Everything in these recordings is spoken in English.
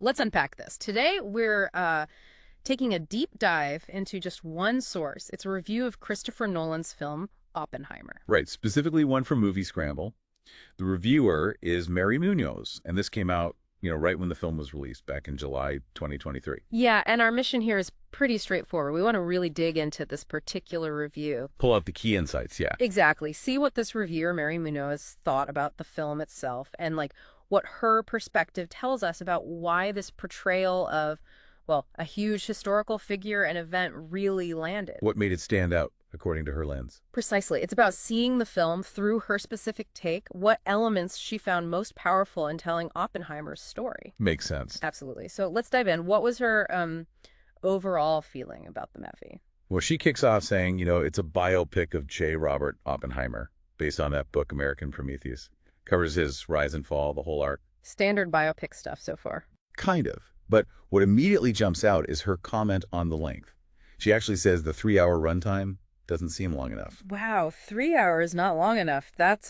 let's unpack this. Today, we're taking a deep dive into just one source. It's a review of Christopher Nolan's film, Oppenheimer. Right, specifically one from Moviescramble. The reviewer is Mary Munoz, and this came out, right when the film was released back in July 2023. Yeah, and our mission here is pretty straightforward. We want to really dig into this particular review. Pull out the key insights, yeah. Exactly. See what this reviewer, Mary Munoz, thought about the film itself and, what her perspective tells us about why this portrayal of, a huge historical figure and event really landed. What made it stand out, according to her lens? Precisely. It's about seeing the film through her specific take, what elements she found most powerful in telling Oppenheimer's story. Makes sense. Absolutely. So let's dive in. What was her overall feeling about the movie? Well, she kicks off saying, it's a biopic of J. Robert Oppenheimer, based on that book, American Prometheus. Covers his rise and fall, the whole arc. Standard biopic stuff so far. Kind of. But what immediately jumps out is her comment on the length. She actually says the 3-hour runtime doesn't seem long enough. Wow, 3 hours not long enough. That's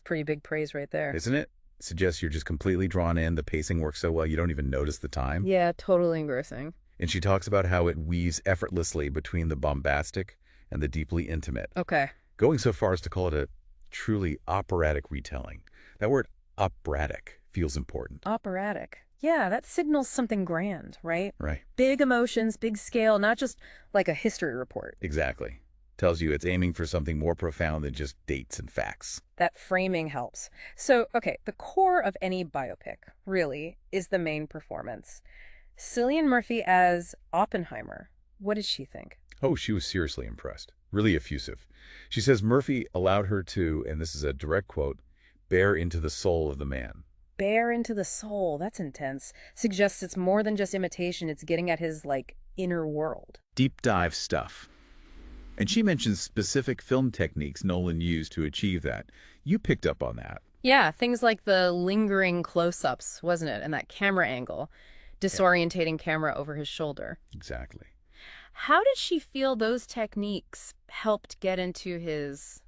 pretty big praise right there. Isn't it? Suggests you're just completely drawn in. The pacing works so well you don't even notice the time. Yeah, totally engrossing. And she talks about how it weaves effortlessly between the bombastic and the deeply intimate. Okay. Going so far as to call it a truly operatic retelling. That word operatic feels important. Operatic. Yeah, that signals something grand, right? Right. Big emotions, big scale, not just like a history report. Exactly. Tells you it's aiming for something more profound than just dates and facts. That framing helps. So, okay, the core of any biopic, really, is the main performance. Cillian Murphy as Oppenheimer. What did she think? Oh, she was seriously impressed. Really effusive. She says Murphy allowed her to, and this is a direct quote, bear into the soul of the man. Bear into the soul. That's intense. Suggests it's more than just imitation. It's getting at his, inner world. Deep dive stuff. And she mentions specific film techniques Nolan used to achieve that. You picked up on that. Yeah, things like the lingering close-ups, wasn't it? And that camera angle. Disorientating camera over his shoulder. Exactly. How did she feel those techniques helped get into his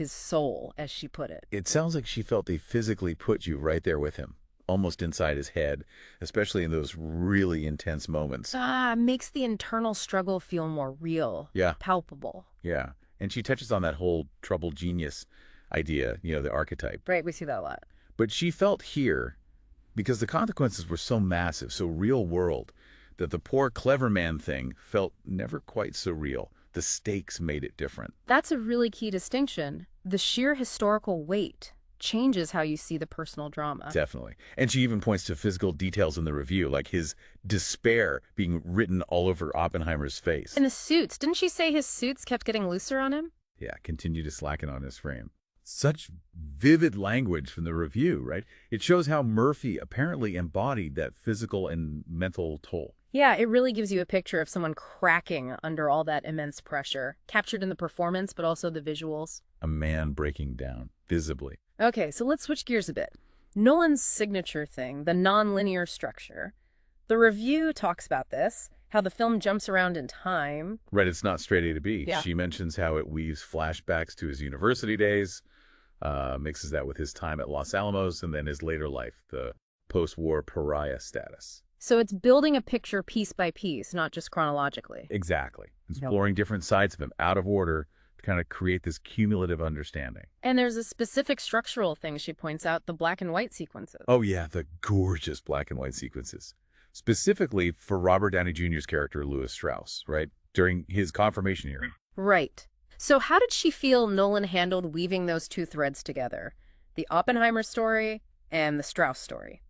soul, as she put it? It sounds like she felt they physically put you right there with him, almost inside his head, especially in those really intense moments. Makes the internal struggle feel more real. Yeah. Palpable. Yeah. And she touches on that whole troubled genius idea, the archetype. Right, we see that a lot. But she felt here, because the consequences were so massive, so real world, that the poor clever man thing felt never quite so real. The stakes made it different. That's a really key distinction. The sheer historical weight changes how you see the personal drama. Definitely. And she even points to physical details in the review, like his despair being written all over Oppenheimer's face. And the suits. Didn't she say his suits kept getting looser on him? Yeah, continue to slacken on his frame. Such vivid language from the review, right? It shows how Murphy apparently embodied that physical and mental toll. Yeah, it really gives you a picture of someone cracking under all that immense pressure, captured in the performance, but also the visuals. A man breaking down, visibly. Okay, so let's switch gears a bit. Nolan's signature thing, the nonlinear structure. The review talks about this, how the film jumps around in time. Right, it's not straight A to B. Yeah. She mentions how it weaves flashbacks to his university days, mixes that with his time at Los Alamos, and then his later life, the post-war pariah status. So it's building a picture piece by piece, not just chronologically. Exactly. Exploring different sides of him out of order to kind of create this cumulative understanding. And there's a specific structural thing she points out, the black and white sequences. Oh, yeah, the gorgeous black and white sequences. Specifically for Robert Downey Jr.'s character, Lewis Strauss, right? During his confirmation hearing. Right. So how did she feel Nolan handled weaving those two threads together? The Oppenheimer story and the Strauss story.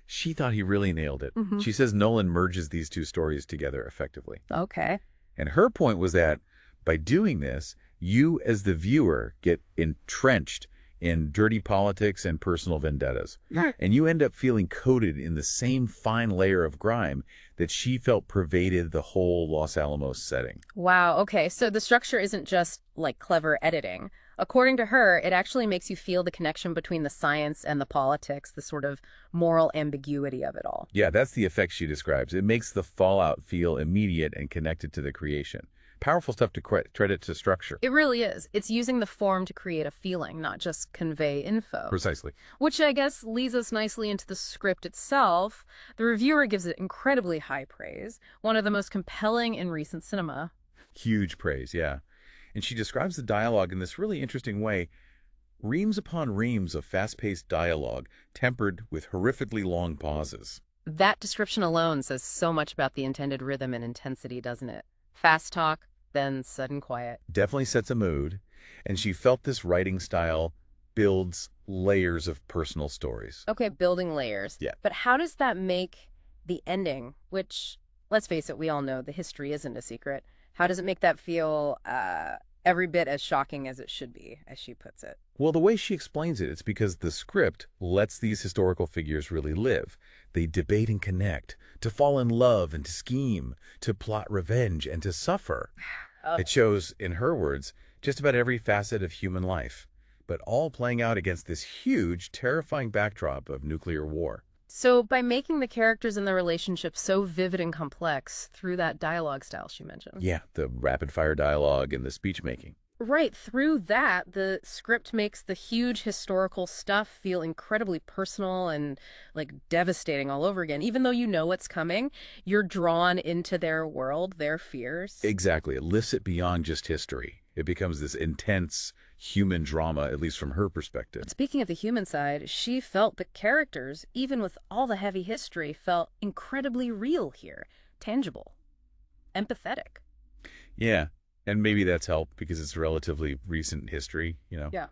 She thought he really nailed it. Mm-hmm. She says Nolan merges these two stories together effectively. Okay. And her point was that by doing this, you as the viewer get entrenched in dirty politics and personal vendettas. And you end up feeling coated in the same fine layer of grime that she felt pervaded the whole Los Alamos setting. Wow, okay. So the structure isn't just clever editing. According to her, it actually makes you feel the connection between the science and the politics, the sort of moral ambiguity of it all. Yeah, that's the effect she describes. It makes the fallout feel immediate and connected to the creation. powerful stuff to credit to structure. It really is. It's using the form to create a feeling, not just convey info. Precisely. Which I guess leads us nicely into the script itself. The reviewer gives it incredibly high praise, one of the most compelling in recent cinema. Huge praise, yeah. And she describes the dialogue in this really interesting way. Reams upon reams of fast-paced dialogue, tempered with horrifically long pauses. That description alone says so much about the intended rhythm and intensity, doesn't it? Fast talk, then sudden quiet. Definitely sets a mood, and she felt this writing style builds layers of personal stories. Okay, building layers. Yeah. But how does that make the ending, which, let's face it, we all know the history isn't a secret, how does it make that feel every bit as shocking as it should be, as she puts it? Well, the way she explains it, it's because the script lets these historical figures really live. They debate and connect, to fall in love and to scheme, to plot revenge and to suffer. Oh. It shows, in her words, just about every facet of human life, but all playing out against this huge, terrifying backdrop of nuclear war. So by making the characters and the relationships so vivid and complex through that dialogue style she mentioned. Yeah, the rapid-fire dialogue and the speech-making. Right, through that, the script makes the huge historical stuff feel incredibly personal and, like, devastating all over again. Even though you know what's coming, you're drawn into their world, their fears. Exactly. It lifts it beyond just history. It becomes this intense human drama, at least from her perspective. Speaking of the human side, she felt the characters, even with all the heavy history, felt incredibly real here, tangible, empathetic. Yeah. And maybe that's helped because it's relatively recent history, Yeah.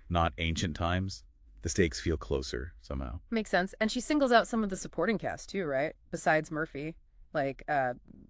not ancient times. The stakes feel closer somehow. Makes sense. And she singles out some of the supporting cast too, right? Besides Murphy, like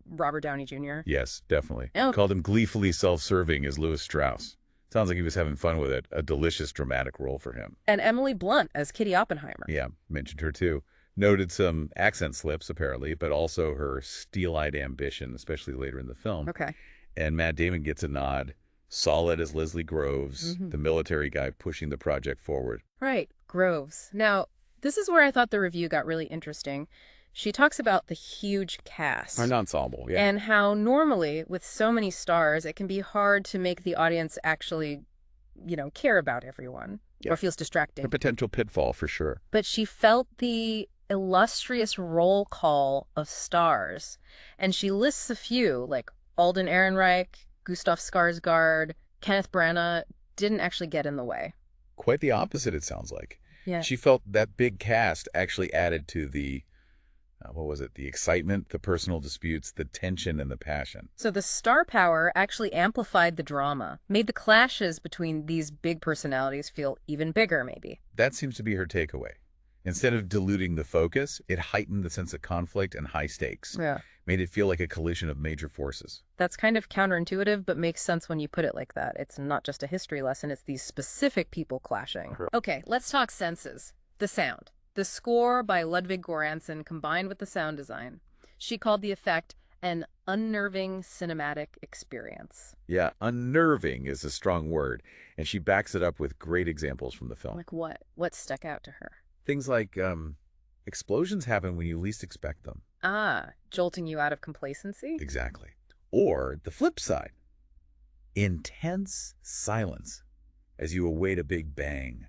Robert Downey Jr. Yes, definitely. Oh. Called him gleefully self-serving as Lewis Strauss. Sounds like he was having fun with it. A delicious dramatic role for him. And Emily Blunt as Kitty Oppenheimer. Yeah, mentioned her too. Noted some accent slips, apparently, but also her steel-eyed ambition, especially later in the film. Okay. And Matt Damon gets a nod. Solid as Leslie Groves, the military guy pushing the project forward. Right, Groves. Now, this is where I thought the review got really interesting. She talks about the huge cast. An ensemble, yeah. And how normally, with so many stars, it can be hard to make the audience actually, care about everyone. Yeah. Or feels distracting. A potential pitfall, for sure. But she felt the illustrious roll call of stars. And she lists a few, like Alden Ehrenreich, Gustav Skarsgård, Kenneth Branagh, didn't actually get in the way. Quite the opposite, it sounds like. Yeah. She felt that big cast actually added to the, the excitement, the personal disputes, the tension, and the passion. So the star power actually amplified the drama, made the clashes between these big personalities feel even bigger, maybe. That seems to be her takeaway. Instead of diluting the focus, it heightened the sense of conflict and high stakes. Yeah. Made it feel like a collision of major forces. That's kind of counterintuitive, but makes sense when you put it like that. It's not just a history lesson, it's these specific people clashing. Okay, let's talk senses. The sound. The score by Ludwig Göransson combined with the sound design. She called the effect an unnerving cinematic experience. Yeah, unnerving is a strong word, and she backs it up with great examples from the film. Like what? What stuck out to her? Things like explosions happen when you least expect them. Ah, jolting you out of complacency? Exactly. Or the flip side, intense silence as you await a big bang,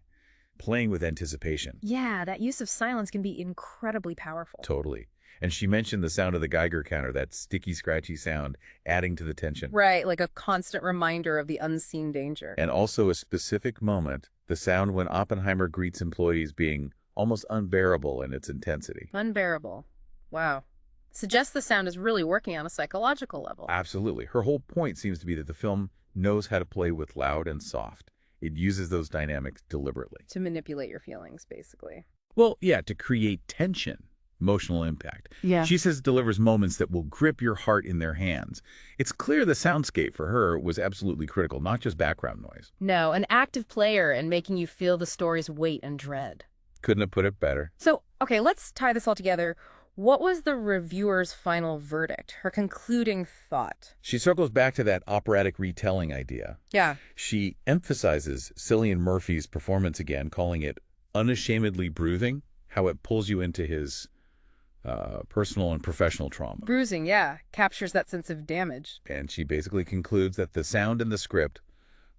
playing with anticipation. Yeah, that use of silence can be incredibly powerful. Totally. And she mentioned the sound of the Geiger counter, that sticky, scratchy sound, adding to the tension. Right, like a constant reminder of the unseen danger. And also a specific moment, the sound when Oppenheimer greets employees being almost unbearable in its intensity. Unbearable. Wow. Suggests the sound is really working on a psychological level. Absolutely. Her whole point seems to be that the film knows how to play with loud and soft. It uses those dynamics deliberately. To manipulate your feelings, basically. Well, yeah, to create tension, emotional impact. Yeah. She says it delivers moments that will grip your heart in their hands. It's clear the soundscape for her was absolutely critical, not just background noise. No, an active player in making you feel the story's weight and dread. Couldn't have put it better. So, okay, let's tie this all together. What was the reviewer's final verdict, her concluding thought? She circles back to that operatic retelling idea. Yeah. She emphasizes Cillian Murphy's performance again, calling it unashamedly brooding, how it pulls you into his personal and professional trauma. Bruising, yeah, captures that sense of damage. And she basically concludes that the sound and the script,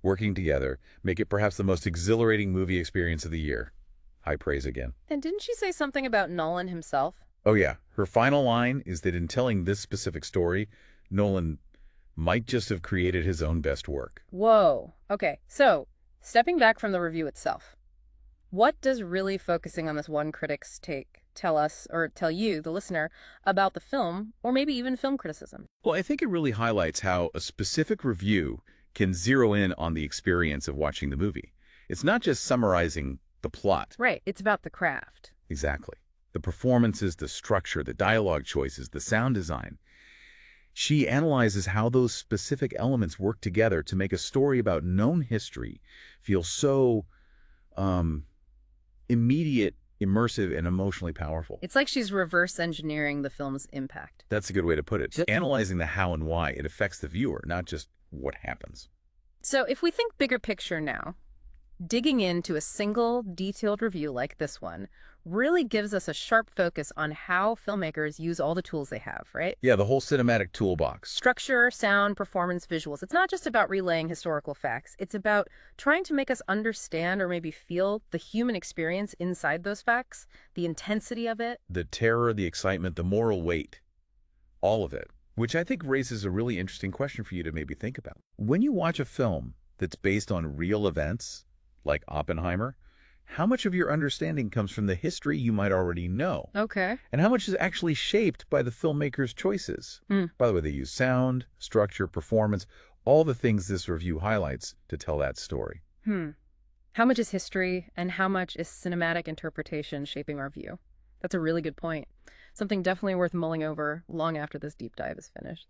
working together, make it perhaps the most exhilarating movie experience of the year. High praise again. And didn't she say something about Nolan himself? Oh yeah, her final line is that in telling this specific story, Nolan might just have created his own best work. Whoa. Okay, so stepping back from the review itself, what does really focusing on this one critic's take tell us, or tell you, the listener, about the film, or maybe even film criticism? Well, I think it really highlights how a specific review can zero in on the experience of watching the movie. It's not just summarizing the plot. Right, it's about the craft. Exactly. The performances, the structure, the dialogue choices, the sound design. She analyzes how those specific elements work together to make a story about known history feel so immediate, immersive, and emotionally powerful. It's like she's reverse engineering the film's impact. That's a good way to put it. Analyzing the how and why it affects the viewer, not just what happens. So if we think bigger picture now, digging into a single detailed review like this one really gives us a sharp focus on how filmmakers use all the tools they have, right? Yeah, the whole cinematic toolbox. Structure, sound, performance, visuals. It's not just about relaying historical facts. It's about trying to make us understand or maybe feel the human experience inside those facts, the intensity of it. The terror, the excitement, the moral weight, all of it, which I think raises a really interesting question for you to maybe think about. When you watch a film that's based on real events, like Oppenheimer, how much of your understanding comes from the history you might already know? Okay. And how much is actually shaped by the filmmaker's choices? By the way, they use sound, structure, performance, all the things this review highlights to tell that story. How much is history and how much is cinematic interpretation shaping our view? That's a really good point. Something definitely worth mulling over long after this deep dive is finished.